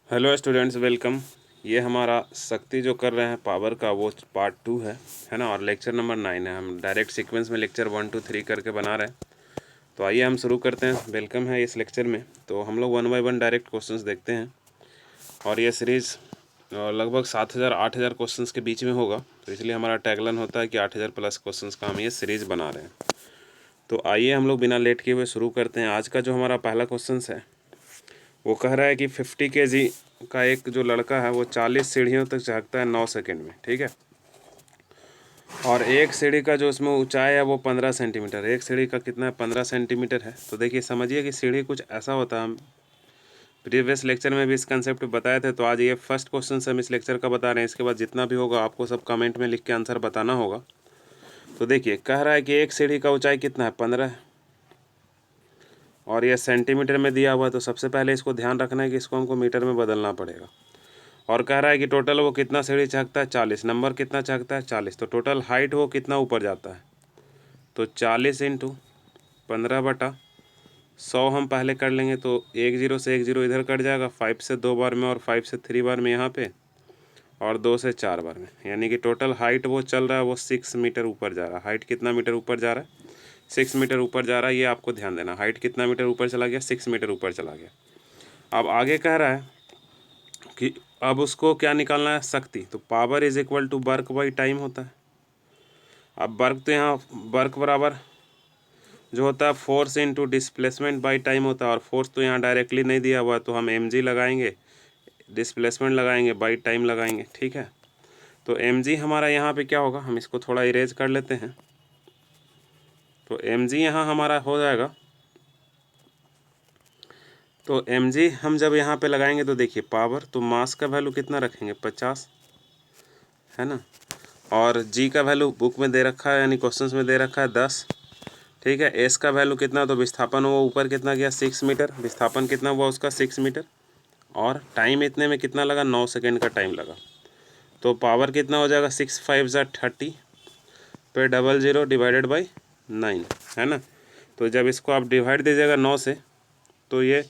Hello students, welcome. ये हमारा शक्ति जो कर रहे हैं पावर का वो पार्ट 2 है ना। और लेक्चर नंबर 9 है। हम डायरेक्ट सीक्वेंस में लेक्चर 1 2 3 करके बना रहे हैं। तो आइए हम शुरू करते हैं। वेलकम है इस लेक्चर में। तो हम लोग 1 बाय 1 डायरेक्ट क्वेश्चंस देखते हैं। और ये सीरीज़ लगभग 7,000 8,000 क्वेश्चंस के बीच में होगा। तो इसलिए हमारा टैगलाइन होता है कि 8,000 प्लस क्वेश्चंस का हम ये सीरीज़ बना रहे हैं। तो आइए हम लोग बिना लेट किए हुए शुरू करते हैं। आज का जो हमारा पहला क्वेश्चन है वो कह रहा है कि 50 kg का एक जो लड़का है वो 40 सीढ़ियों तक चढ़ता है 9 सेकंड में। ठीक है। और एक सीढ़ी का जो उसमें ऊंचाई है वो 15 सेंटीमीटर। एक सीढ़ी का कितना है? 15 सेंटीमीटर है। तो देखिए, समझिए कि सीढ़ी कुछ ऐसा होता है। हम प्रीवियस लेक्चर में भी इस कंसेप्ट बताए थे। तो आज ये फर्स्ट क्वेश्चन हम इस लेक्चर का बता रहे हैं। इसके बाद जितना भी होगा आपको सब कमेंट में लिख के आंसर बताना होगा। तो देखिए, कह रहा है कि एक सीढ़ी का ऊंचाई कितना है? 15 है। और यह सेंटीमीटर में दिया हुआ है। तो सबसे पहले इसको ध्यान रखना है कि इसको हमको मीटर में बदलना पड़ेगा। और कह रहा है कि टोटल वो कितना सीढ़ी चढ़ता है? 40। नंबर कितना चढ़ता है? 40। तो टोटल हाइट वो कितना ऊपर जाता है? तो 40 इंटू 15/100 हम पहले कर लेंगे। तो 1 0 से 1 0 इधर कट जाएगा। 5 से 2 बार में और 5 से 3 बार में यहाँ पे, और 2 से 4 बार में। यानी कि टोटल हाइट वो चल रहा है वो 6 मीटर ऊपर जा रहा है। हाइट कितना मीटर ऊपर जा रहा है? 6 मीटर ऊपर जा रहा है। ये आपको ध्यान देना। हाइट कितना मीटर ऊपर चला गया? 6 मीटर ऊपर चला गया। अब आगे कह रहा है कि अब उसको क्या निकालना है? शक्ति। तो power is equal to work by time होता है। अब वर्क तो यहाँ वर्क बराबर जो होता है force into displacement by time होता है। और फोर्स तो यहाँ डायरेक्टली नहीं दिया हुआ है, तो हम mg लगाएंगे, डिस्प्लेसमेंट लगाएंगे, बाई टाइम लगाएंगे। ठीक है। तो mg हमारा यहाँ पे क्या होगा? हम इसको थोड़ा इरेज कर लेते हैं। तो mg यहाँ हमारा हो जाएगा। तो mg हम जब यहाँ पे लगाएंगे तो देखिए, पावर तो मास का वैल्यू कितना रखेंगे? 50 है ना। और जी का वैल्यू बुक में दे रखा है, यानी क्वेश्चंस में दे रखा है 10। ठीक है। एस का वैल्यू कितना? तो विस्थापन हुआ ऊपर कितना गया? 6 मीटर। विस्थापन कितना हुआ उसका? 6 मीटर। और टाइम इतने में कितना लगा? 9 सेकेंड का टाइम लगा। तो पावर कितना हो जाएगा? 6 5 ज़ा 30 पे 00 डिवाइडेड बाई 9 है ना। तो जब इसको आप डिवाइड दीजिएगा 9 से, तो ये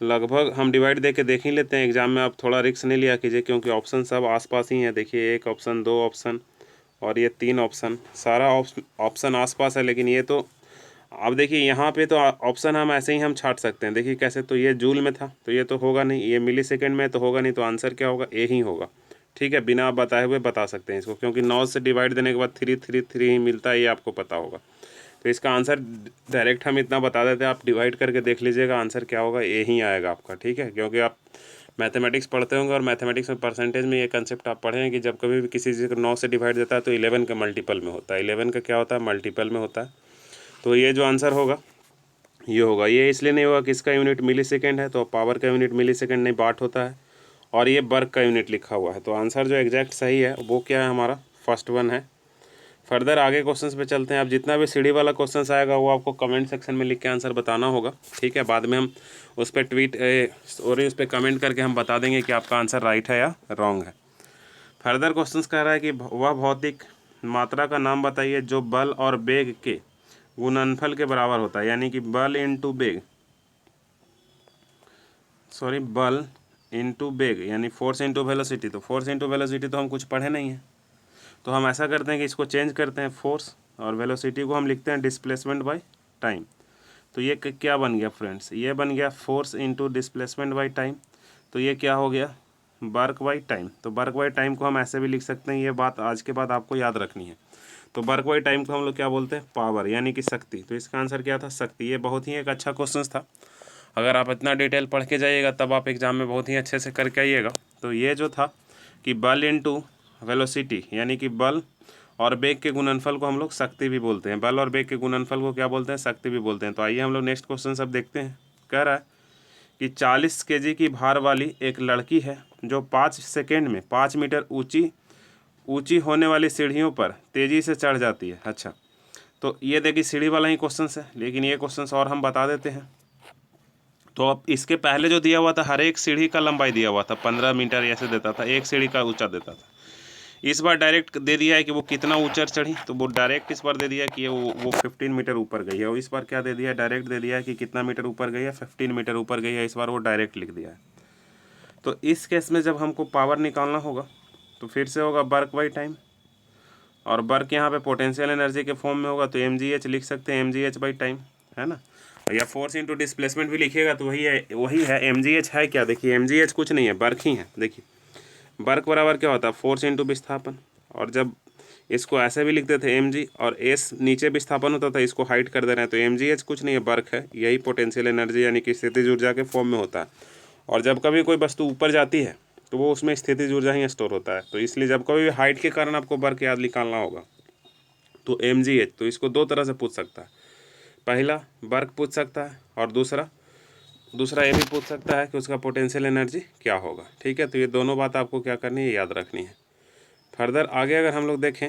लगभग हम डिवाइड दे के देख ही लेते हैं। एग्जाम में आप थोड़ा रिस्क नहीं लिया कीजिए, क्योंकि ऑप्शन सब आसपास ही हैं। देखिए, एक ऑप्शन, 2 ऑप्शन और ये 3 ऑप्शन, सारा ऑप्शन आसपास है। लेकिन ये तो अब देखिए, यहाँ पे तो ऑप्शन हम ऐसे ही हम छाट सकते हैं। देखिए कैसे, तो ये जूल में था तो ये तो होगा नहीं, ये मिली सेकेंड में तो होगा नहीं। तो आंसर क्या होगा? ए ही होगा। ठीक है। बिना आप बताए हुए बता सकते हैं इसको, क्योंकि 9 से डिवाइड देने के बाद 3 3 3 ही मिलता है, ये आपको पता होगा। तो इसका आंसर डायरेक्ट हम इतना बता देते हैं, आप डिवाइड करके देख लीजिएगा आंसर क्या होगा। ए ही आएगा आपका। ठीक है। क्योंकि आप मैथमेटिक्स पढ़ते होंगे, और मैथमेटिक्स में परसेंटेज में ये कंसेप्ट आप पढ़े हैं कि जब कभी भी किसी चीज़ को 9 से डिवाइड देता है तो 11 का मल्टीपल में होता है। 11 का क्या होता है? मल्टीपल में होता है। तो ये जो आंसर होगा ये होगा। ये इसलिए नहीं होगा कि इसका यूनिट मिली सेकेंड है, तो पावर का यूनिट मिली सेकेंड नहीं, वाट होता है। और ये वर्क का यूनिट लिखा हुआ है। तो आंसर जो एग्जैक्ट सही है वो क्या है? हमारा फर्स्ट वन है। फर्दर आगे क्वेश्चंस पे चलते हैं। अब जितना भी सीढ़ी वाला क्वेश्चंस आएगा वो आपको कमेंट सेक्शन में लिख के आंसर बताना होगा। ठीक है। बाद में हम उस पर ट्वीट और उस पर कमेंट करके हम बता देंगे कि आपका आंसर राइट है या रॉन्ग है। फर्दर क्वेश्चंस कह रहा है कि वह भौतिक मात्रा का नाम बताइए जो बल और वेग के गुणनफल के बराबर होता है। यानी कि बल इंटू वेग, सॉरी, बल इंटू वेग, यानी फोर्स इंटू वेलोसिटी। तो फोर्स इंटू वेलोसिटी तो हम कुछ पढ़े नहीं हैं। तो हम ऐसा करते हैं कि इसको चेंज करते हैं। फोर्स और वेलोसिटी को हम लिखते हैं डिस्प्लेसमेंट बाय टाइम। तो ये क्या बन गया फ्रेंड्स? ये बन गया force into displacement by time. तो ये क्या हो गया? Work by time. तो वर्क बाई टाइम को हम ऐसे भी लिख सकते हैं। ये बात आज के बाद आपको याद रखनी है। तो वर्क बाई टाइम को हम लोग क्या बोलते हैं? पावर, यानी कि शक्ति। तो इसका आंसर क्या था? शक्ति। ये बहुत ही एक अच्छा क्वेश्चन था। अगर आप इतना डिटेल पढ़ के जाइएगा तब आप एग्जाम में बहुत ही अच्छे से करके आइएगा। तो ये जो था कि बल इंटू वेलोसिटी, यानी कि बल और वेग के गुणनफल को हम लोग शक्ति भी बोलते हैं। बल और वेग के गुणनफल को क्या बोलते हैं? शक्ति भी बोलते हैं। तो आइए हम लोग नेक्स्ट क्वेश्चन सब देखते हैं। कह रहा है कि 40 kg की भार वाली एक लड़की है जो 5 सेकेंड में 5 मीटर ऊंची होने वाली सीढ़ियों पर तेज़ी से चढ़ जाती है। अच्छा, तो ये देखिए सीढ़ी वाला ही क्वेश्चन है, लेकिन ये क्वेश्चन और हम बता देते हैं। तो अब इसके पहले जो दिया हुआ था, हर एक सीढ़ी का लंबाई दिया हुआ था 15 मीटर ऐसे देता था, एक सीढ़ी का ऊंचा देता था। इस बार डायरेक्ट दे दिया है कि वो कितना ऊंचा चढ़ी। तो वो डायरेक्ट इस बार दे दिया है कि वो 15 मीटर ऊपर गई है। और इस बार क्या दे दिया है? डायरेक्ट दे दिया है कि कितना मीटर ऊपर गई है? 15 मीटर ऊपर गई है। इस बार वो डायरेक्ट लिख दिया है। तो इस केस में जब हमको पावर निकालना होगा तो फिर से होगा वर्क बाई टाइम, और वर्क यहाँ पे पोटेंशियल एनर्जी के फॉर्म में होगा तो mgh लिख सकते हैं, mgh बाई टाइम, है ना। या फोर्स इंटू डिस्प्लेसमेंट भी लिखिएगा तो वही है mgh है क्या, देखिए mgh कुछ नहीं है, वर्क ही है। देखिए वर्क बराबर क्या होता है, फोर्स इंटू विस्थापन, और जब इसको ऐसे भी लिखते थे mg और s नीचे विस्थापन होता था, इसको हाइड कर दे रहे हैं तो mgh कुछ नहीं है, वर्क है, यही पोटेंशियल एनर्जी यानी कि स्थितिज ऊर्जा के फॉर्म में होता है। और जब कभी कोई वस्तु ऊपर जाती है तो वो उसमें स्थितिज ऊर्जा ही स्टोर होता है, तो इसलिए जब कभी भी हाइट के कारण आपको वर्क याद निकालना होगा तो mgh, तो इसको दो तरह से पूछ सकता है, पहला वर्क पूछ सकता है और दूसरा ये भी पूछ सकता है कि उसका पोटेंशियल एनर्जी क्या होगा। ठीक है, तो ये दोनों बात आपको क्या करनी है, याद रखनी है। फर्दर आगे अगर हम लोग देखें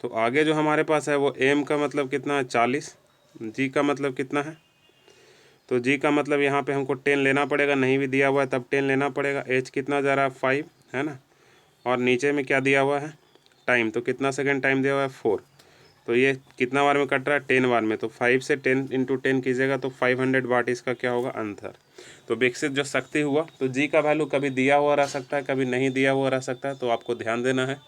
तो आगे जो हमारे पास है वो m का मतलब कितना है 40, g का मतलब कितना है, तो g का मतलब यहाँ पे हमको 10 लेना पड़ेगा, नहीं भी दिया हुआ है तब 10 लेना पड़ेगा। h कितना जा रहा है 5, है ना, और नीचे में क्या दिया हुआ है टाइम, तो कितना सेकंड टाइम दिया हुआ है 4, तो ये कितना बार में कट रहा है 10 बार में, तो 5 से 10 इंटू 10 कीजिएगा तो 500 वाट इसका क्या होगा आंसर। तो विकसित जो शक्ति हुआ, तो जी का वैल्यू कभी दिया हुआ रह सकता है, कभी नहीं दिया हुआ रह सकता है, तो आपको ध्यान देना है।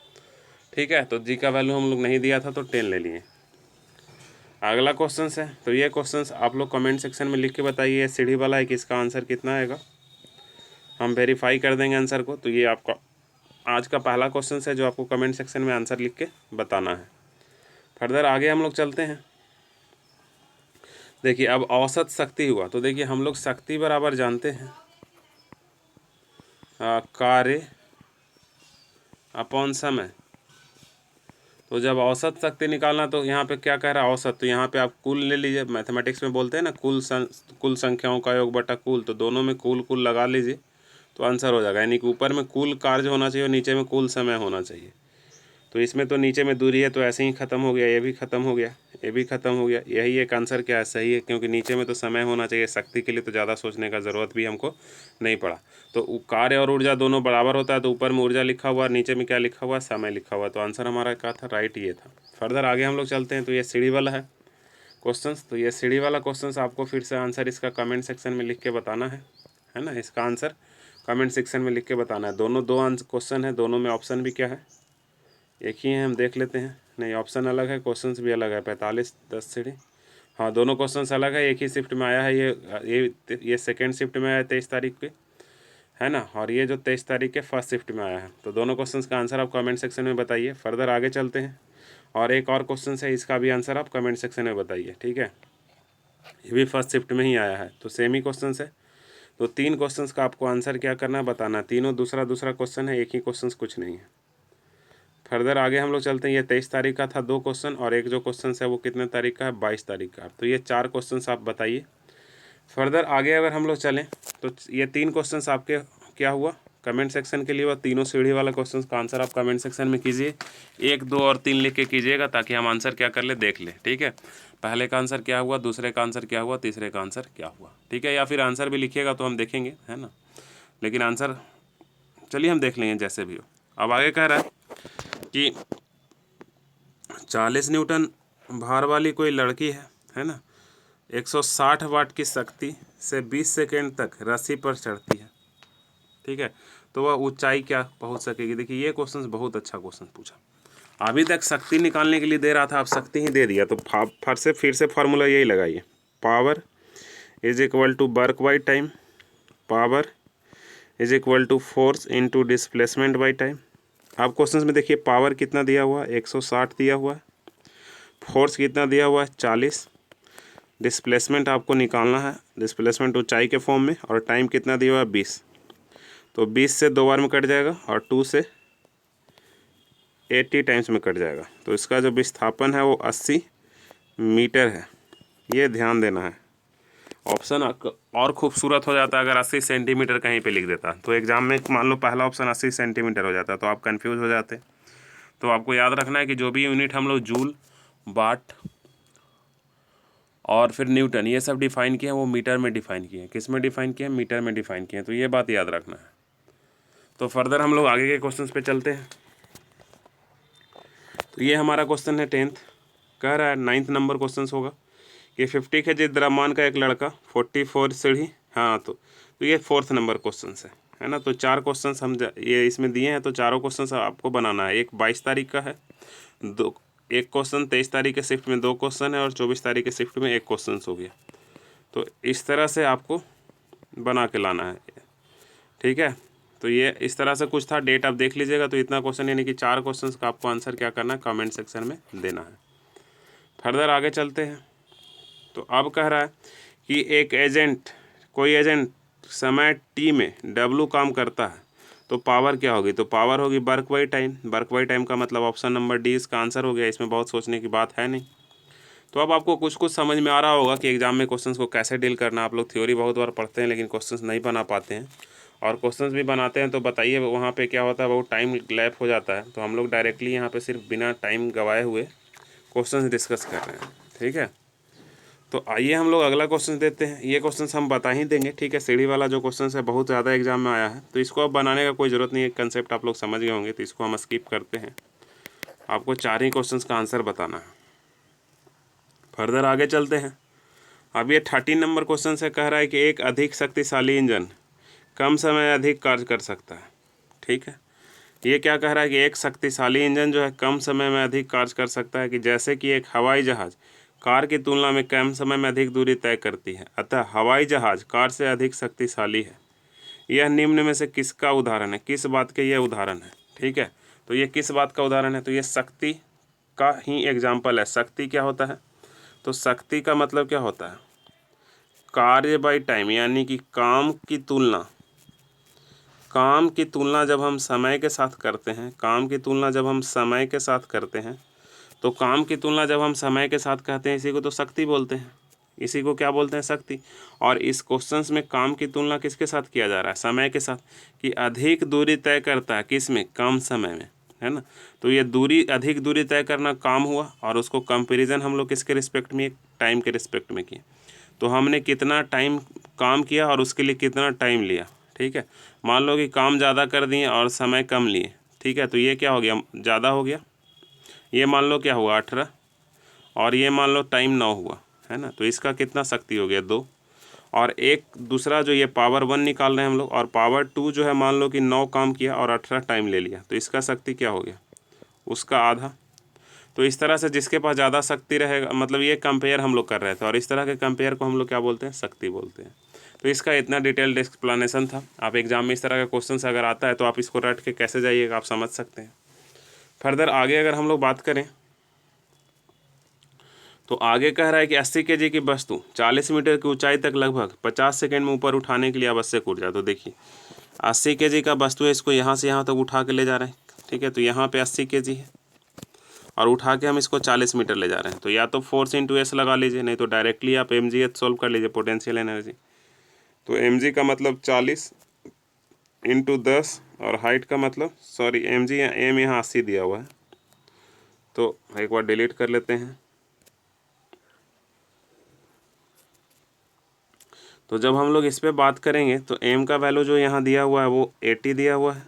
ठीक है, तो जी का वैल्यू हम लोग नहीं दिया था तो 10 ले लिए। अगला क्वेश्चन है, तो ये क्वेश्चन आप लोग कमेंट सेक्शन में लिख के बताइए, सीढ़ी वाला है कि इसका आंसर कितना आएगा, हम वेरीफाई कर देंगे आंसर को। तो ये आपका आज का पहला क्वेश्चन है जो आपको कमेंट सेक्शन में आंसर लिख के बताना है। फर्दर आगे हम लोग चलते हैं। देखिए अब औसत शक्ति हुआ, तो देखिए हम लोग शक्ति बराबर जानते हैं कार्य अपॉन समय। तो जब औसत शक्ति निकालना तो यहाँ पे क्या कह रहा है औसत, तो यहाँ पे आप कुल ले लीजिए, मैथमेटिक्स में बोलते हैं ना कुल संख्याओं का योग बटा कुल, तो दोनों में कुल लगा लीजिए तो आंसर हो जाएगा, यानी कि ऊपर में कुल कार्य होना चाहिए और नीचे में कुल समय होना चाहिए। तो इसमें तो नीचे में दूरी है तो ऐसे ही ख़त्म हो गया, ये भी ख़त्म हो गया, ये भी ख़त्म हो गया, यही एक आंसर क्या है सही है, क्योंकि नीचे में तो समय होना चाहिए, शक्ति के लिए तो ज़्यादा सोचने का ज़रूरत भी हमको नहीं पड़ा। तो कार्य और ऊर्जा दोनों बराबर होता है, तो ऊपर में ऊर्जा लिखा हुआ, नीचे में क्या लिखा हुआ, समय लिखा हुआ, तो आंसर हमारा क्या था, राइट ये था। फर्दर आगे हम लोग चलते हैं, तो ये सीढ़ी वाला है क्वेश्चन, तो ये सीढ़ी वाला क्वेश्चन आपको फिर से आंसर इसका कमेंट सेक्शन में लिख के बताना है ना, इसका आंसर कमेंट सेक्शन में लिख के बताना है। दोनों दो आंसर क्वेश्चन है, दोनों में ऑप्शन भी क्या है एक ही है, हम देख लेते हैं, नहीं ऑप्शन अलग है, क्वेश्चंस भी अलग है। 45 10 सीढ़ी, हाँ दोनों क्वेश्चंस अलग है, एक ही शिफ्ट में आया है, ये सेकेंड शिफ्ट में आया 23 तारीख पे, है ना, और ये जो 23 तारीख के फर्स्ट शिफ्ट में आया है। तो दोनों क्वेश्चंस का आंसर आप कमेंट सेक्शन में बताइए। फर्दर आगे चलते हैं, और एक और क्वेश्चन है, इसका भी आंसर आप कमेंट सेक्शन में बताइए। ठीक है, ये भी फर्स्ट शिफ्ट में ही आया है, तो सेम ही क्वेश्चन है। तो 3 क्वेश्चंस का आपको आंसर क्या करना है, बताना, तीनों दूसरा क्वेश्चन है, एक ही क्वेश्चन कुछ नहीं है। फर्दर आगे हम लोग चलते हैं, ये 23 तारीख का था 2 क्वेश्चन, और एक जो क्वेश्चन है वो कितने तारीख का है 22 तारीख का, तो ये 4 क्वेश्चन आप बताइए। फर्दर आगे अगर हम लोग चलें तो ये 3 क्वेश्चन आपके क्या हुआ कमेंट सेक्शन के लिए हुआ, तीनों सीढ़ी वाला क्वेश्चन का आंसर आप कमेंट सेक्शन में कीजिए, 1 2 और 3 लिख के कीजिएगा, ताकि हम आंसर क्या कर ले देख ले। ठीक है, पहले का आंसर क्या हुआ, दूसरे का आंसर क्या हुआ, तीसरे का आंसर क्या हुआ। ठीक है, या फिर आंसर भी लिखिएगा तो हम देखेंगे, है ना, लेकिन आंसर चलिए हम देख लेंगे जैसे भी हो। अब आगे कह रहा है कि 40 न्यूटन भार वाली कोई लड़की है ना, 160 वाट की शक्ति से 20 सेकेंड तक रस्सी पर चढ़ती है। ठीक है, तो वह ऊंचाई क्या पहुंच सकेगी। देखिए ये क्वेश्चन बहुत अच्छा क्वेश्चन पूछा, अभी तक शक्ति निकालने के लिए दे रहा था, अब शक्ति ही दे दिया, तो फिर से फार्मूला यही लगाइए, power is equal to work by time, power is equal to force into displacement by time. अब क्वेश्चन में देखिए पावर कितना दिया हुआ है 160 दिया हुआ है, फोर्स कितना दिया हुआ है 40, डिस्प्लेसमेंट आपको निकालना है, डिस्प्लेसमेंट ऊंचाई के फॉर्म में, और टाइम कितना दिया हुआ है 20, तो 20 से 2 बार में कट जाएगा और 2 से 80 टाइम्स में कट जाएगा, तो इसका जो विस्थापन है वो 80 मीटर है, ये ध्यान देना है। ऑप्शन और खूबसूरत हो जाता है अगर 80 सेंटीमीटर कहीं पे लिख देता, तो एग्जाम में मान लो पहला ऑप्शन 80 सेंटीमीटर हो जाता, तो आप कंफ्यूज हो जाते। तो आपको याद रखना है कि जो भी यूनिट हम लोग जूल, वाट और फिर न्यूटन ये सब डिफाइन किए हैं वो मीटर में डिफाइन किए हैं, किस में डिफाइन किए हैं, मीटर में डिफाइन किए हैं, तो ये बात याद रखना है। तो फर्दर हम लोग आगे के क्वेश्चन पे चलते हैं। तो ये हमारा क्वेश्चन है 10th, कह रहा है 9th नंबर क्वेश्चन होगा कि 50 केजी द्रव्यमान का एक लड़का 44 सीढ़ी, हाँ तो ये 4th नंबर क्वेश्चन है ना। तो 4 क्वेश्चन हम ये इसमें दिए हैं, तो चारों क्वेश्चन आपको बनाना है। एक 22 तारीख का है, एक क्वेश्चन 23 तारीख के शिफ्ट में 2 क्वेश्चन है, और 24 तारीख के शिफ्ट में 1 क्वेश्चन हो गया। तो इस तरह से आपको बना के लाना है, ठीक है। तो ये इस तरह से कुछ था, डेट आप देख लीजिएगा। तो इतना क्वेश्चन यानी कि 4 क्वेश्चन का आपको आंसर क्या करना है, कमेंट सेक्शन में देना है। फर्दर आगे चलते हैं। तो अब कह रहा है कि एक एजेंट, कोई एजेंट समय टी में डब्लू काम करता है, तो पावर क्या होगी, तो पावर होगी work by time. Work by time का मतलब ऑप्शन नंबर डी इसका आंसर हो गया। इसमें बहुत सोचने की बात है नहीं। तो अब आपको कुछ कुछ समझ में आ रहा होगा कि एग्जाम में क्वेश्चंस को कैसे डील करना। आप लोग थ्योरी बहुत बार पढ़ते हैं लेकिन क्वेश्चंस नहीं बना पाते हैं, और क्वेश्चंस भी बनाते हैं तो बताइए वहाँ पे क्या होता है, बहुत टाइम लैप हो जाता है। तो हम लोग डायरेक्टली यहाँ पे सिर्फ बिना टाइम गवाए हुए क्वेश्चंस डिस्कस कर रहे हैं, ठीक है। तो आइए हम लोग अगला क्वेश्चन देते हैं। ये क्वेश्चन हम बता ही देंगे, ठीक है। सीढ़ी वाला जो क्वेश्चन है बहुत ज़्यादा एग्जाम में आया है, तो इसको अब बनाने का कोई ज़रूरत नहीं है, कंसेप्ट आप लोग समझ गए होंगे। तो इसको हम स्किप करते हैं। आपको 4 ही क्वेश्चन का आंसर बताना है। फर्दर आगे चलते हैं। अब ये 13 नंबर क्वेश्चन से कह रहा है कि एक अधिक शक्तिशाली इंजन कम समय में अधिक कार्य कर सकता है, ठीक है। ये क्या कह रहा है कि एक शक्तिशाली इंजन जो है कम समय में अधिक कार्य कर सकता है, कि जैसे कि एक हवाई जहाज़ कार की तुलना में कम समय में अधिक दूरी तय करती है, अतः हवाई जहाज़ कार से अधिक शक्तिशाली है। यह निम्न में से किसका उदाहरण है, किस बात के यह उदाहरण है, ठीक है। तो ये किस बात का उदाहरण है, तो ये शक्ति का ही एग्जाम्पल है। शक्ति क्या होता है, तो शक्ति का मतलब क्या होता है, कार्य बाई टाइम, यानी कि काम की तुलना जब हम समय के साथ करते हैं, काम की तुलना जब हम समय के साथ करते हैं, तो काम की तुलना जब हम समय के साथ कहते हैं, इसी को तो शक्ति बोलते हैं। इसी को क्या बोलते हैं, शक्ति। और इस क्वेश्चंस में काम की तुलना किसके साथ किया जा रहा है, समय के साथ, कि अधिक दूरी तय करता है किस में, कम समय में, है ना। तो ये दूरी, अधिक दूरी तय करना काम हुआ, और उसको कंपैरिजन हम लोग किसके रिस्पेक्ट में, टाइम के रिस्पेक्ट में किए। तो हमने कितना टाइम काम किया और उसके लिए कितना टाइम लिया, ठीक है। मान लो कि काम ज़्यादा कर दिए और समय कम लिए, ठीक है। तो ये क्या हो गया, ज़्यादा हो गया। ये मान लो क्या हुआ 18, और ये मान लो टाइम 9 हुआ, है ना। तो इसका कितना शक्ति हो गया 2। और एक दूसरा जो ये पावर 1 निकाल रहे हैं हम लोग, और पावर 2 जो है मान लो कि 9 काम किया और 18 टाइम ले लिया, तो इसका शक्ति क्या हो गया, उसका आधा। तो इस तरह से जिसके पास ज़्यादा शक्ति रहेगा, मतलब ये कंपेयर हम लोग कर रहे थे, और इस तरह के कंपेयर को हम लोग क्या बोलते हैं, शक्ति बोलते हैं। तो इसका इतना डिटेल्ड एक्सप्लेनेशन था। आप एग्जाम में इस तरह का क्वेश्चन अगर आता है तो आप इसको रट के कैसे जाइएगा, आप समझ सकते हैं। फर्दर आगे अगर हम लोग बात करें, तो आगे कह रहा है कि 80 केजी की वस्तु 40 मीटर की ऊंचाई तक लगभग 50 सेकंड में ऊपर उठाने के लिए आवश्यक ऊर्जा। तो देखिए 80 केजी का वस्तु है, इसको यहाँ से यहाँ तक उठा के ले जा रहे हैं, ठीक है। तो यहाँ पे 80 केजी है, और उठा के हम इसको 40 मीटर ले जा रहे हैं। तो या तो फोर्स इंटू एस लगा लीजिए, नहीं तो डायरेक्टली आप mgh सोल्व कर लीजिए, पोटेंशियल एनर्जी। तो mg का मतलब 40 इंटू 10, और हाइट का मतलब, सॉरी mg एम यहाँ 80 दिया हुआ है, तो एक बार डिलीट कर लेते हैं। तो जब हम लोग इस पर बात करेंगे तो m का वैल्यू जो यहाँ दिया हुआ है वो 80 दिया हुआ है,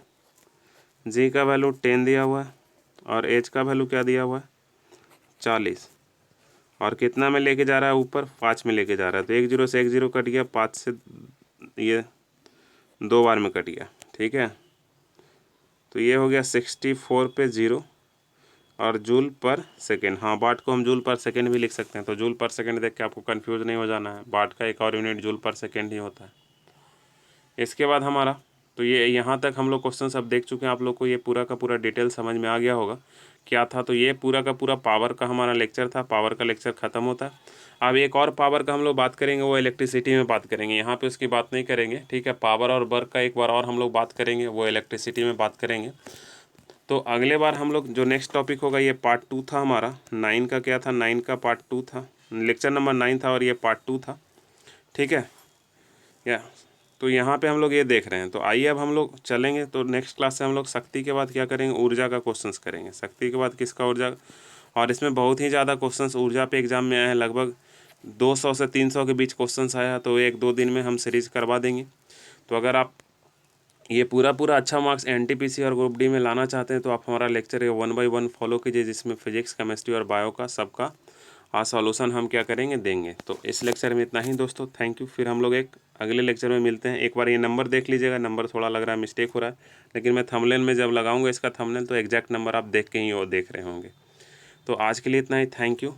g का वैल्यू 10 दिया हुआ है, और h का वैल्यू क्या दिया हुआ है 40, और कितना में लेके जा रहा है ऊपर 5 में लेके जा रहा है। तो 1 0 से 1 0 कट गया, 5 से ये 2 बार में कट गया, ठीक है। तो ये हो गया 64 पे 0, और जूल पर सेकेंड। हाँ, वाट को हम जूल पर सेकेंड भी लिख सकते हैं। तो जूल पर सेकेंड देख के आपको कंफ्यूज नहीं हो जाना है, वाट का एक और यूनिट जूल पर सेकेंड ही होता है। इसके बाद हमारा, तो ये यहाँ तक हम लोग क्वेश्चन सब देख चुके हैं। आप लोग को ये पूरा का पूरा डिटेल समझ में आ गया होगा क्या था। तो ये पूरा का पूरा पावर का हमारा लेक्चर था। पावर का लेक्चर ख़त्म होता है। अब एक और पावर का हम लोग बात करेंगे, वो इलेक्ट्रिसिटी में बात करेंगे। यहाँ पे उसकी बात नहीं करेंगे, ठीक है। पावर और वर्क का एक बार और हम लोग बात करेंगे, वो इलेक्ट्रिसिटी में बात करेंगे। तो अगले बार हम लोग जो नेक्स्ट टॉपिक होगा, ये पार्ट 2 था हमारा। 9 का क्या था, 9 का पार्ट 2 था, लेक्चर नंबर 9 था, और ये पार्ट 2 था, ठीक है या। तो यहाँ पे हम लोग ये देख रहे हैं। तो आइए अब हम लोग चलेंगे। तो नेक्स्ट क्लास से हम लोग शक्ति के बाद क्या करेंगे, ऊर्जा का क्वेश्चंस करेंगे। शक्ति के बाद किसका, ऊर्जा। और इसमें बहुत ही ज़्यादा क्वेश्चंस ऊर्जा पे एग्जाम में आए हैं, लगभग 200 से 300 के बीच क्वेश्चंस आया है। तो 1-2 दिन में हम सीरीज करवा देंगे। तो अगर आप ये पूरा अच्छा मार्क्स NTPC और ग्रुप डी में लाना चाहते हैं तो आप हमारा लेक्चर 1 by 1 फॉलो कीजिए, जिसमें फिजिक्स, केमिस्ट्री और बायो का सबका आज सॉल्यूशन हम क्या करेंगे, देंगे। तो इस लेक्चर में इतना ही दोस्तों, थैंक यू। फिर हम लोग एक अगले लेक्चर में मिलते हैं। एक बार ये नंबर देख लीजिएगा, नंबर थोड़ा लग रहा है मिस्टेक हो रहा है, लेकिन मैं थंबनेल में जब लगाऊंगा इसका थंबनेल तो एग्जैक्ट नंबर आप देख के ही वो देख रहे होंगे। तो आज के लिए इतना ही, थैंक यू।